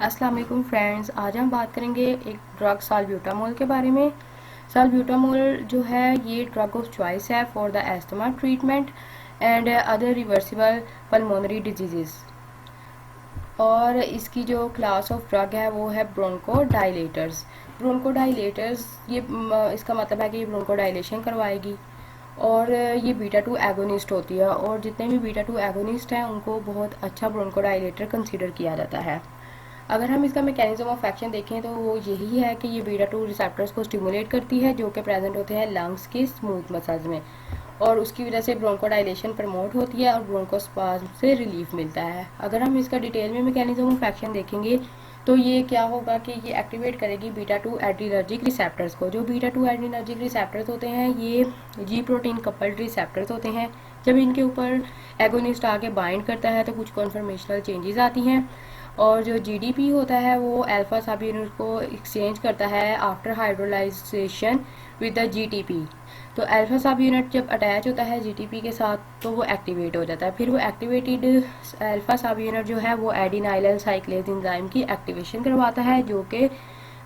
अस्सलाम वालेकुम फ्रेंड्स, आज हम बात करेंगे एक ड्रग साल्ब्यूटामोल के बारे में। साल्ब्यूटामोल जो है ये ड्रग ऑफ चॉइस है for the asthma treatment and other reversible pulmonary diseases. और इसकी जो क्लास ऑफ ड्रग है वो है ब्रोंकोडाइलेटर्स। ब्रोंकोडाइलेटर्स इसका मतलब है कि ये ब्रोंकोडाइलेशन करवाएगी। और ये बीटा टू एगोनिस्ट होती है, और जितने भी बीटा टू एगोनिस्ट हैं उनको बहुत अच्छा ब्रोंकोडाइलेटर कंसीडर किया जाता है। अगर हम इसका मैकेनिज्म ऑफ एक्शन देखें तो वो यही है कि ये बीटा टू रिसेप्टर्स को स्टिमुलेट करती है जो कि प्रेजेंट होते हैं लंग्स के स्मूथ मसल्स में, और उसकी वजह से ब्रोंकोडाइलेशन प्रमोट होती है और ब्रोंकोस्पाज्म से रिलीफ मिलता है। अगर हम इसका डिटेल में मैकेनिज्म ऑफ एक्शन देखेंगे तो ये क्या होगा कि ये एक्टिवेट करेगी बीटा टू एड्रीनर्जिक रिसेप्टर्स को। जो बीटा टू एड्रीनर्जिक रिसेप्टर्स होते हैं ये जी प्रोटीन कपल्ड रिसेप्टर्स होते हैं। जब इनके ऊपर एगोनिस्ट आके बाइंड करता है तो कुछ कॉन्फर्मेशनल चेंजेस आती हैं, और जो जीडीपी होता है वो अल्फा सब यूनिट को एक्सचेंज करता है आफ्टर हाइड्रोलाइजेशन विद द जीटीपी। तो अल्फा सब यूनिट जब अटैच होता है जीटीपी के साथ तो वो एक्टिवेट हो जाता है। फिर वो एक्टिवेटेड अल्फा सब यूनिट जो है वो एडिनाइल साइक्लेज एंजाइम की एक्टिवेशन करवाता है, जो कि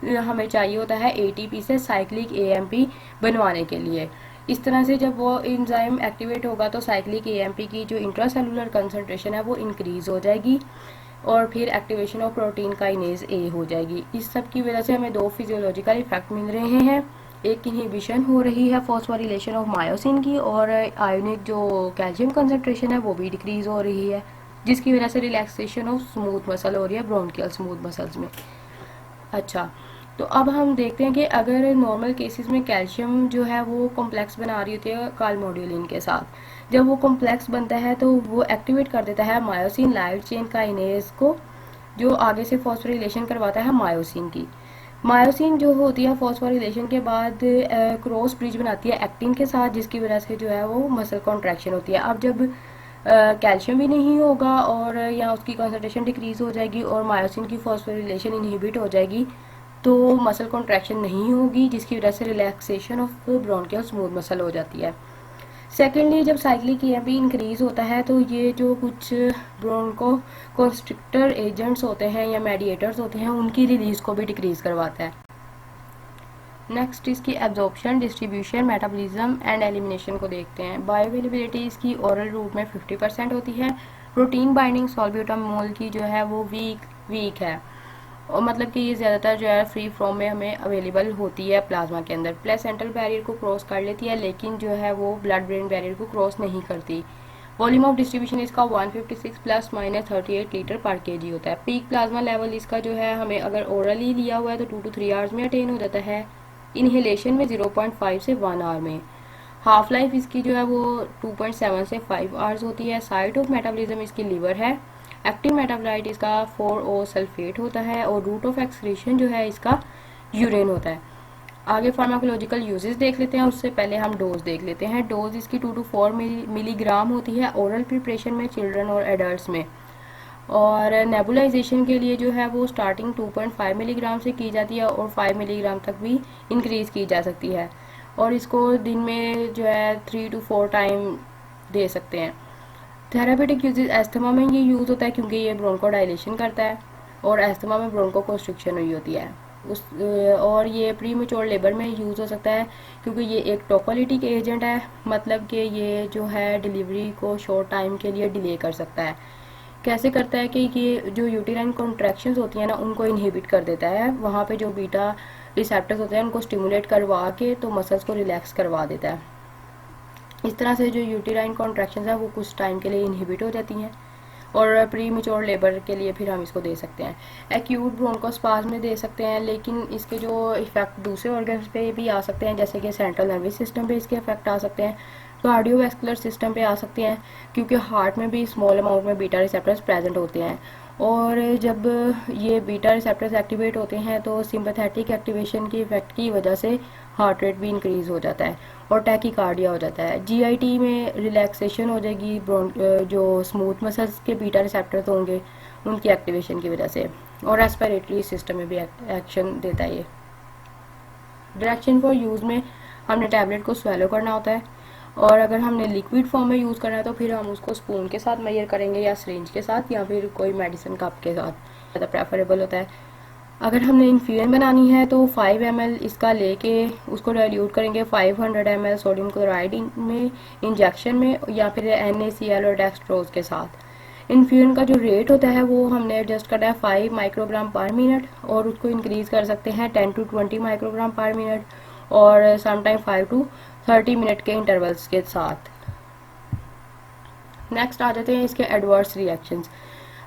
हमें चाहिए होता है एटीपी से साइक्लिक एएमपी बनवाने के लिए। इस तरह से जब वो एंजाइम एक्टिवेट होगा तो साइक्लिक एएमपी की जो इंट्रासेलुलर कंसंट्रेशन है वो इंक्रीज हो जाएगी, और फिर activation of protein kinase A हो जाएगी। इस सब की वजह से हमें दो फिजियोलॉजिकल इफेक्ट मिल रहे हैं। एक इनहिबिशन हो रही है फॉस्फोरिलेशन ऑफ मायोसिन की, और आयोनिक जो कैल्शियम कंसंट्रेशन है वो भी डिक्रीज हो रही है, जिसकी वजह से रिलैक्सेशन ऑफ स्मूथ मसल हो रही है ब्रोंकियल स्मूथ मसल्स में। अच्छा, तो अब हम देखते हैं कि अगर नॉर्मल केसेस में कैल्शियम जो है वो कॉम्प्लेक्स बना रही होती है कालमोड्यूलिन के साथ, जब वो कॉम्प्लेक्स बनता है तो वो एक्टिवेट कर देता है मायोसिन लाइट चेन काइनेज को, जो आगे से फॉस्फोरिलेशन करवाता है मायोसिन की। मायोसिन जो होती है फॉस्फोरिलेशन के बाद क्रॉस ब्रिज बनाती है एक्टिन के साथ, जिसकी वजह से जो है वो मसल कॉन्ट्रैक्शन होती है। अब जब कैल्शियम भी नहीं होगा और या उसकी कंसंट्रेशन डिक्रीज हो जाएगी और मायोसिन की फॉस्फोरिलेशन इनहिबिट हो जाएगी तो मसल कॉन्ट्रैक्शन नहीं होगी, जिसकी वजह से relaxation of bronchial smooth muscle हो जाती है। सेकेंडली, जब साइक्लिक ईएमपी इंक्रीज होता है तो ये जो कुछ ब्रोंको कॉन्स्ट्रिक्टर एजेंट्स होते हैं या मेडिएटर्स होते हैं उनकी रिलीज को भी डिक्रीज करवाता है। नेक्स्ट इसकी absorption, distribution, metabolism and elimination को देखते हैं। बायोअवेलेबिलिटी इसकी ओरल रूट में 50% होती है। प्रोटीन बाइंडिंग सॉल्ब्यूटामोल की जो है वो वीक है, और मतलब कि ये ज़्यादातर जो है फ्री फॉर्म में हमें अवेलेबल होती है प्लाज्मा के अंदर। प्लेसेंटल बैरियर को क्रॉस कर लेती है लेकिन जो है वो ब्लड ब्रेन बैरियर को क्रॉस नहीं करती। वॉल्यूम ऑफ डिस्ट्रीब्यूशन इसका 156 प्लस माइनस 38 लीटर पर केजी होता है। पीक प्लाज्मा लेवल इसका जो है हमें अगर ओरली लिया हुआ है तो 2 to 3 आवर्स में अटेन हो जाता है, इनहेलेशन में 0.5 से 1 आवर में। हाफ लाइफ इसकी जो है वो 2.7 से 5 आवर्स होती है। साइट ऑफ मेटाबॉलिज्म इसकी लिवर है। एक्टिव मेटाबोलाइट इसका 4O सल्फेट होता है, और रूट ऑफ एक्सक्रीशन जो है इसका यूरेन होता है। आगे फार्माकोलॉजिकल यूजेस देख लेते हैं, उससे पहले हम डोज देख लेते हैं। डोज इसकी 2 to 4 मिलीग्राम होती है ओरल प्रिपरेशन में चिल्ड्रन और एडल्ट में, और नेबुलाइजेशन के लिए जो है वो स्टार्टिंग 2.5 मिलीग्राम से की जाती है और 5 मिलीग्राम तक भी इंक्रीज की जा सकती है, और इसको दिन में जो है 3 to 4 टाइम दे सकते हैं। थेरापेटिक यूजेस एस्थमा में ये यूज़ होता है क्योंकि ये ब्रोंकोडाइलेशन करता है, और एस्थमा में ब्रोंको कंस्ट्रिक्शन हुई होती है और ये प्री मेच्योर लेबर में यूज़ हो सकता है क्योंकि ये एक टोकोलिटिक एजेंट है, मतलब कि ये जो है डिलीवरी को शॉर्ट टाइम के लिए डिले कर सकता है। कैसे करता है कि ये जो यूटेराइन कॉन्ट्रैक्शंस होती हैं ना उनको इनहिबिट कर देता है, वहाँ पे जो बीटा रिसेप्टर्स होते हैं उनको स्टिमुलेट करवा के तो मसल्स को रिलैक्स करवा देता है। इस तरह से जो यूटेराइन कॉन्ट्रैक्शंस है वो कुछ टाइम के लिए इनहिबिट हो जाती हैं, और प्री मेच्योर लेबर के लिए फिर हम इसको दे सकते हैं। एक्यूट ब्रोंकोस्पाज्म में दे सकते हैं, लेकिन इसके जो इफेक्ट दूसरे ऑर्गन्स पे भी आ सकते हैं, जैसे कि सेंट्रल नर्वस सिस्टम पे इसके इफेक्ट आ सकते हैं, कार्डियोवैस्कुलर सिस्टम पे आ सकते हैं, क्योंकि हार्ट में भी स्मॉल अमाउंट में बीटा रिसेप्टर्स प्रेजेंट होते हैं, और जब ये बीटा रिसेप्टर्स एक्टिवेट होते हैं तो सिंपैथेटिक एक्टिवेशन की इफेक्ट की वजह से हार्ट रेट भी इंक्रीज हो जाता है और टैकीकार्डिया हो जाता है। जीआईटी में रिलैक्सेशन हो जाएगी जो स्मूथ मसल्स के बीटा रिसेप्टर्स होंगे उनकी एक्टिवेशन की वजह से, और रेस्पिरेटरी सिस्टम में भी एक्शन देता है ये। डायरेक्शन फॉर यूज़ में हमने टैबलेट को स्वेलो करना होता है, और अगर हमने लिक्विड फॉर्म में यूज़ करना है तो फिर हम उसको स्पून के साथ मेजर करेंगे या सिरिंज के साथ या फिर कोई मेडिसिन कप के साथ। ज़्यादा प्रेफरेबल होता है। अगर हमने इन्फ्यूजन बनानी है तो 5 ml इसका लेके उसको डाइल्यूट करेंगे 500 ml सोडियम क्लोराइड में इंजेक्शन में, या फिर NaCl और डेक्सट्रोज के साथ। इन्फ्यूजन का जो रेट होता है वो हमने एडजस्ट करना है 5 माइक्रोग्राम पर मिनट, और उसको इंक्रीज़ कर सकते हैं 10 to 20 माइक्रोग्राम पर मिनट, और समटाइम 5 to 30 मिनट के इंटरवल्स के साथ। नेक्स्ट आ जाते हैं इसके एडवर्स रिएक्शंस।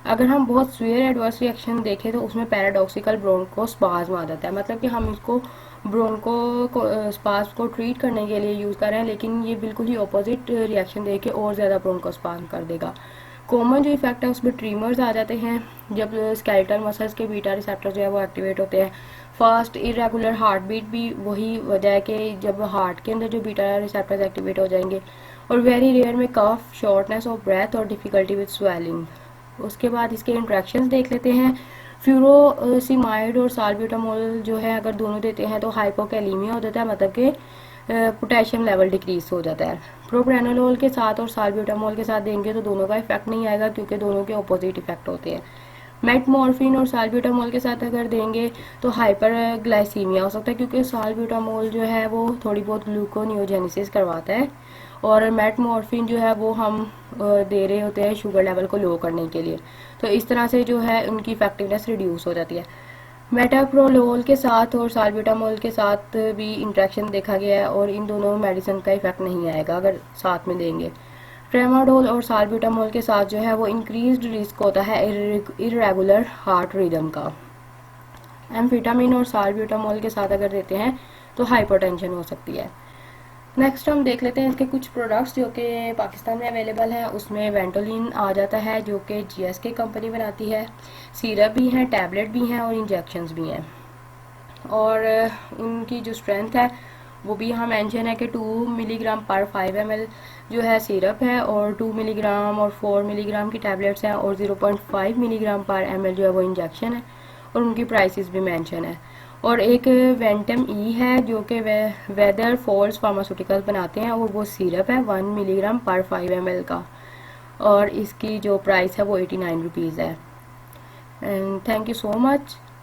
अगर हम बहुत सीवियर एडवर्स रिएक्शन देखें तो उसमें पैराडॉक्सिकल ब्रोंकोस्पाज्म आ जाता है, मतलब कि हम इसको ब्रोंकोस्पाज्म को ट्रीट करने के लिए यूज़ कर रहे हैं, लेकिन ये बिल्कुल ही ऑपोजिट रिएक्शन देके और ज़्यादा ब्रोंकोस्पाज्म कर देगा। कॉमन जो इफेक्ट है उसमें ट्रीमर्स आ जाते हैं जब स्केलेटल मसल्स के बीटा रिसेप्टर जो है वो एक्टिवेट होते हैं। फास्ट इरेगुलर हार्ट बीट भी वही वजह है कि जब हार्ट के अंदर जो बीटा रिसेप्टर्स एक्टिवेट हो जाएंगे। और वेरी रेयर में कफ, शॉर्टनेस ऑफ ब्रेथ और डिफिकल्टी विद स्वेलिंग। उसके बाद इसके इंट्रैक्शंस देख लेते हैं। फ्यूरोसिमाइड और साल्ब्यूटामोल जो है अगर दोनों देते हैं तो हाइपोकैलीमिया हो जाता है, मतलब कि पोटेशियम लेवल डिक्रीज हो जाता है। प्रोप्रानोलोल के साथ और साल्ब्यूटामोल के साथ देंगे तो दोनों का इफेक्ट नहीं आएगा, क्योंकि दोनों के अपोजिट इफेक्ट होते हैं। मेटमॉर्फिन और साल्ब्यूटामोल के साथ अगर देंगे तो हाइपर ग्लाइसीमिया हो सकता है, क्योंकि साल्ब्यूटामोल जो है वो थोड़ी बहुत ग्लूकोनियोजेनेसिस करवाता है, और मेटमॉर्फिन जो है वो हम दे रहे होते हैं शुगर लेवल को लो करने के लिए। तो इस तरह से जो है उनकी इफेक्टिवनेस रिड्यूस हो जाती है। मेटाप्रोलोल के साथ और साल्ब्यूटामोल के साथ भी इंट्रैक्शन देखा गया है, और इन दोनों मेडिसिन का इफेक्ट नहीं आएगा अगर साथ में देंगे। ट्रेमाडोल और साल्ब्यूटामोल के साथ जो है वो इंक्रीज्ड रिस्क होता है इरेगुलर हार्ट रिदम का। एम्फेटामिन और साल्ब्यूटामोल के साथ अगर देते हैं तो हाइपरटेंशन हो सकती है। नेक्स्ट हम देख लेते हैं इसके कुछ प्रोडक्ट्स जो कि पाकिस्तान में अवेलेबल हैं। उसमें वेंटोलिन आ जाता है जो कि GSK कंपनी बनाती है। सिरप भी हैं, टैबलेट भी हैं और इंजेक्शंस भी हैं। और उनकी जो स्ट्रेंथ है वो भी यहाँ मेंशन है कि 2 मिलीग्राम पर 5 ml जो है सिरप है, और 2 मिलीग्राम और 4 मिलीग्राम की टैबलेट्स हैं, और 0.5 मिलीग्राम पर ml जो है वो इंजेक्शन है, और उनकी प्राइसेस भी मेंशन है। और एक वेंटम ई है जो कि वेदर फॉल्स फार्मास्यूटिकल्स बनाते हैं, और वो सिरप है 1 मिलीग्राम पर 5 ml का, और इसकी जो प्राइस है वो 89 रुपीज़ है। And thank you so much.